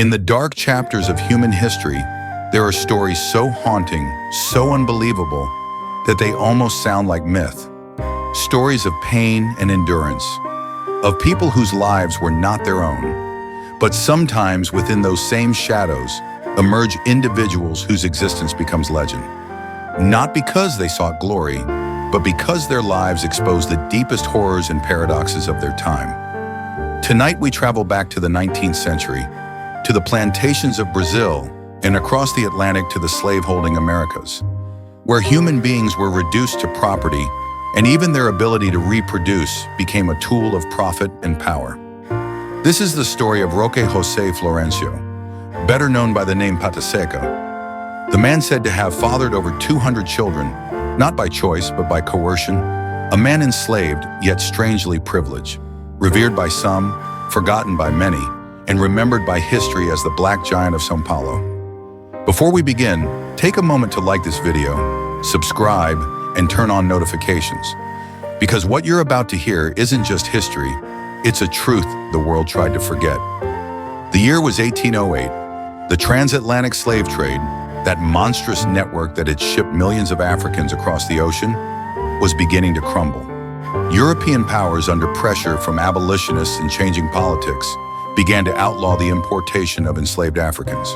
In the dark chapters of human history, there are stories so haunting, so unbelievable, that they almost sound like myth. Stories of pain and endurance, of people whose lives were not their own. But sometimes within those same shadows emerge individuals whose existence becomes legend. Not because they sought glory, but because their lives exposed the deepest horrors and paradoxes of their time. Tonight we travel back to the 19th century, to the plantations of Brazil, and across the Atlantic to the slave-holding Americas, where human beings were reduced to property, and even their ability to reproduce became a tool of profit and power. This is the story of Roque José Florêncio, better known by the name Pataseka, the man said to have fathered over 200 children, not by choice but by coercion, a man enslaved yet strangely privileged, revered by some, forgotten by many, and remembered by history as the Black Giant of São Paulo. Before we begin, take a moment to like this video, subscribe, and turn on notifications. Because what you're about to hear isn't just history, it's a truth the world tried to forget. The year was 1808. The transatlantic slave trade, that monstrous network that had shipped millions of Africans across the ocean, was beginning to crumble. European powers, under pressure from abolitionists and changing politics, began to outlaw the importation of enslaved Africans.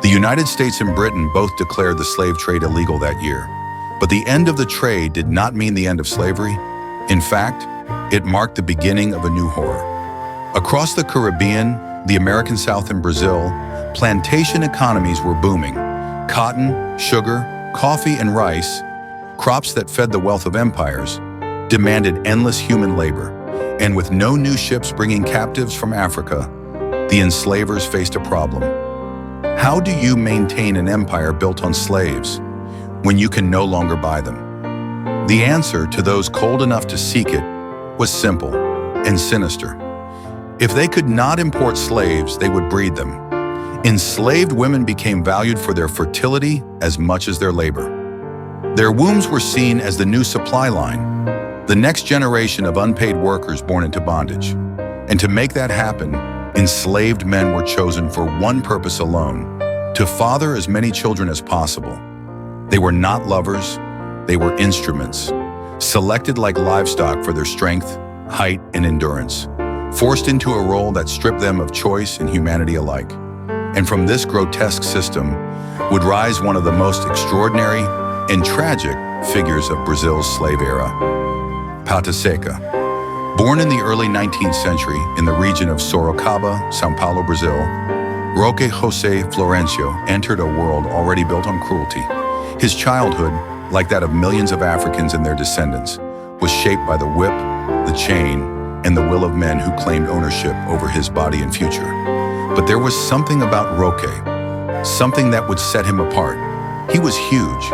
The United States and Britain both declared the slave trade illegal that year. But the end of the trade did not mean the end of slavery. In fact, it marked the beginning of a new horror. Across the Caribbean, the American South and Brazil, plantation economies were booming. Cotton, sugar, coffee, and rice, crops that fed the wealth of empires, demanded endless human labor. And with no new ships bringing captives from Africa, the enslavers faced a problem. How do you maintain an empire built on slaves when you can no longer buy them? The answer to those cold enough to seek it was simple and sinister. If they could not import slaves, they would breed them. Enslaved women became valued for their fertility as much as their labor. Their wombs were seen as the new supply line, the next generation of unpaid workers born into bondage. And to make that happen, enslaved men were chosen for one purpose alone: to father as many children as possible. They were not lovers, they were instruments, selected like livestock for their strength, height, and endurance, forced into a role that stripped them of choice and humanity alike. And from this grotesque system would rise one of the most extraordinary and tragic figures of Brazil's slave era, Pataseka. Born in the early 19th century in the region of Sorocaba, São Paulo, Brazil, Roque José Florêncio entered a world already built on cruelty. His childhood, like that of millions of Africans and their descendants, was shaped by the whip, the chain, and the will of men who claimed ownership over his body and future. But there was something about Roque, something that would set him apart. He was huge,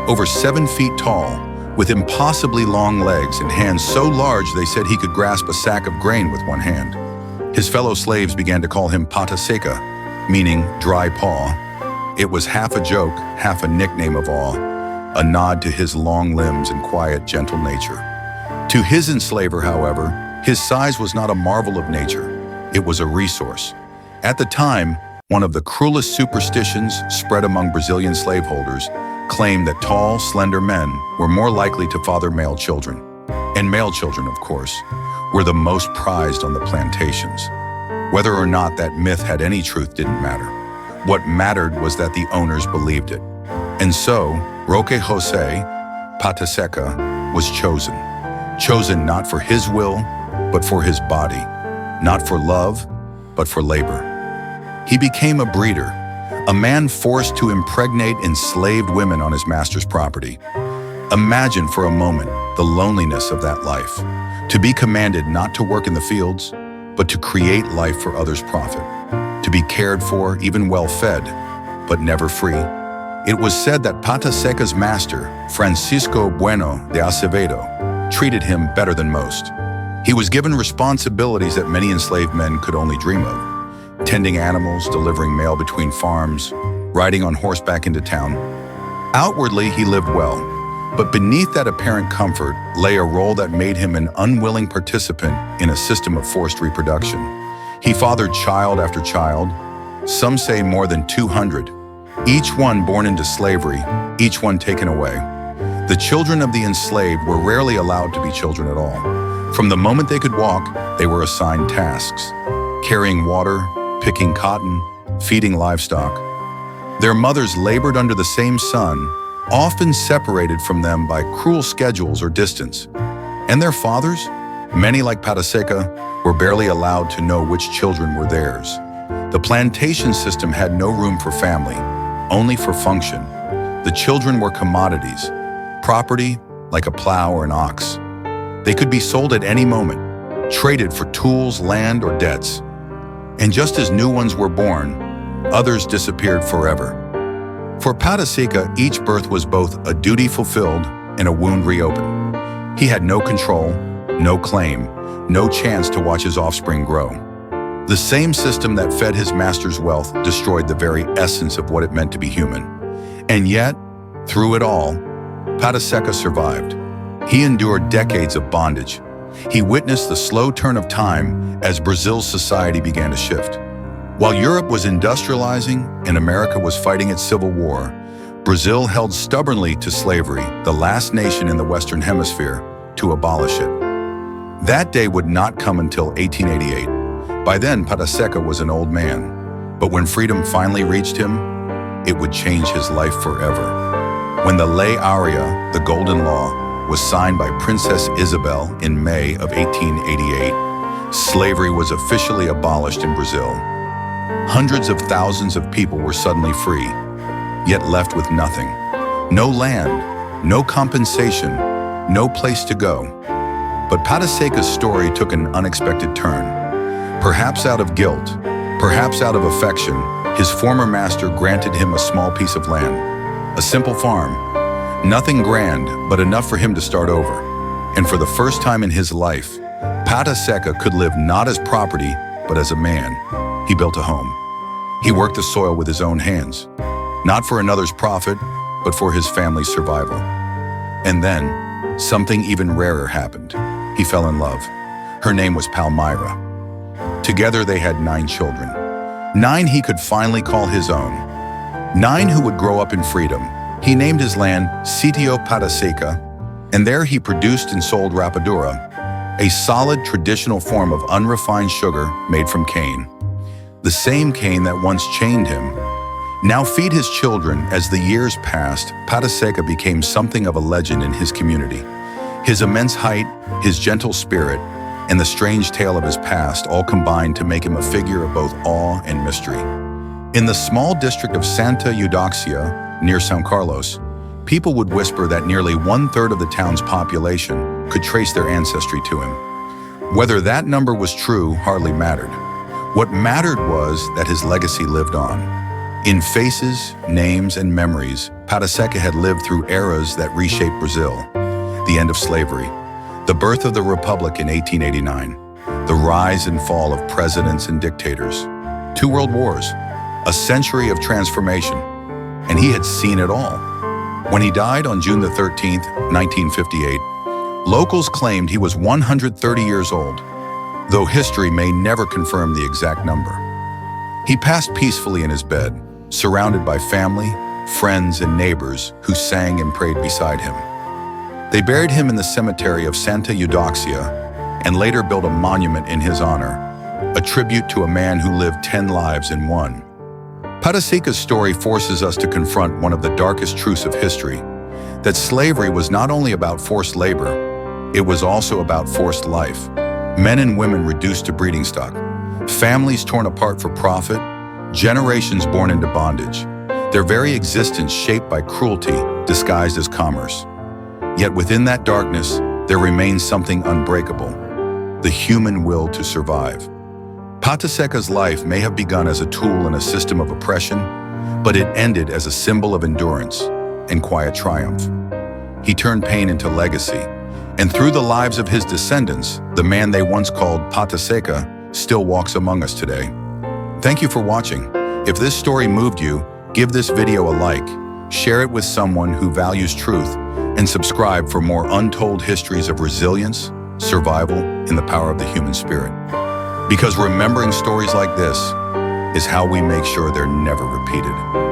over 7 feet tall, with impossibly long legs and hands so large they said he could grasp a sack of grain with one hand. His fellow slaves began to call him Pataseka, meaning dry paw. It was half a joke, half a nickname of awe, a nod to his long limbs and quiet, gentle nature. To his enslaver, however, his size was not a marvel of nature. It was a resource. At the time, one of the cruelest superstitions spread among Brazilian slaveholders claimed that tall, slender men were more likely to father male children. And male children, of course, were the most prized on the plantations. Whether or not that myth had any truth didn't matter. What mattered was that the owners believed it. And so, Roque José, Pataseka, was chosen. Chosen not for his will, but for his body. Not for love, but for labor. He became a breeder, a man forced to impregnate enslaved women on his master's property. Imagine for a moment the loneliness of that life. To be commanded not to work in the fields, but to create life for others' profit. To be cared for, even well-fed, but never free. It was said that Pataseka's master, Francisco Bueno de Acevedo, treated him better than most. He was given responsibilities that many enslaved men could only dream of. Tending animals, delivering mail between farms, riding on horseback into town. Outwardly, he lived well, but beneath that apparent comfort lay a role that made him an unwilling participant in a system of forced reproduction. He fathered child after child, some say more than 200, each one born into slavery, each one taken away. The children of the enslaved were rarely allowed to be children at all. From the moment they could walk, they were assigned tasks: carrying water, picking cotton, feeding livestock. Their mothers labored under the same sun, often separated from them by cruel schedules or distance. And their fathers, many like Pataseka, were barely allowed to know which children were theirs. The plantation system had no room for family, only for function. The children were commodities, property like a plow or an ox. They could be sold at any moment, traded for tools, land, or debts. And just as new ones were born, others disappeared forever. For Pataseka, each birth was both a duty fulfilled and a wound reopened. He had no control, no claim, no chance to watch his offspring grow. The same system that fed his master's wealth destroyed the very essence of what it meant to be human. And yet, through it all, Pataseka survived. He endured decades of bondage. He witnessed the slow turn of time as Brazil's society began to shift. While Europe was industrializing and America was fighting its civil war, Brazil held stubbornly to slavery, the last nation in the Western Hemisphere to abolish it. That day would not come until 1888. By then, Pataseka was an old man. But when freedom finally reached him, it would change his life forever. When the Lei Áurea, the Golden Law, was signed by Princess Isabel in May of 1888, slavery was officially abolished in Brazil. Hundreds of thousands of people were suddenly free, yet left with nothing. No land, no compensation, no place to go. But Pataseka's story took an unexpected turn. Perhaps out of guilt, perhaps out of affection, his former master granted him a small piece of land, a simple farm. Nothing grand, but enough for him to start over. And for the first time in his life, Pataseka could live not as property, but as a man. He built a home. He worked the soil with his own hands, not for another's profit, but for his family's survival. And then, something even rarer happened. He fell in love. Her name was Palmyra. Together they had 9 children. 9 he could finally call his own. 9 who would grow up in freedom. He named his land Sitio Pataseka, and there he produced and sold rapadura, a solid traditional form of unrefined sugar made from cane. The same cane that once chained him. Now feed his children. As the years passed, Pataseka became something of a legend in his community. His immense height, his gentle spirit, and the strange tale of his past all combined to make him a figure of both awe and mystery. In the small district of Santa Eudoxia, near São Carlos, people would whisper that nearly 1/3 of the town's population could trace their ancestry to him. Whether that number was true hardly mattered. What mattered was that his legacy lived on. In faces, names, and memories, Pataseka had lived through eras that reshaped Brazil. The end of slavery, the birth of the Republic in 1889, the rise and fall of presidents and dictators, 2 world wars, a century of transformation, and he had seen it all. When he died on June the 13th, 1958, locals claimed he was 130 years old, though history may never confirm the exact number. He passed peacefully in his bed, surrounded by family, friends, and neighbors who sang and prayed beside him. They buried him in the cemetery of Santa Eudoxia and later built a monument in his honor, a tribute to a man who lived 10 lives in one. Pataseka's story forces us to confront one of the darkest truths of history, that slavery was not only about forced labor, it was also about forced life. Men and women reduced to breeding stock, families torn apart for profit, generations born into bondage, their very existence shaped by cruelty disguised as commerce. Yet within that darkness, there remains something unbreakable, the human will to survive. Pataseka's life may have begun as a tool in a system of oppression, but it ended as a symbol of endurance and quiet triumph. He turned pain into legacy, and through the lives of his descendants, the man they once called Pataseka still walks among us today. Thank you for watching. If this story moved you, give this video a like, share it with someone who values truth, and subscribe for more untold histories of resilience, survival, and the power of the human spirit. Because remembering stories like this is how we make sure they're never repeated.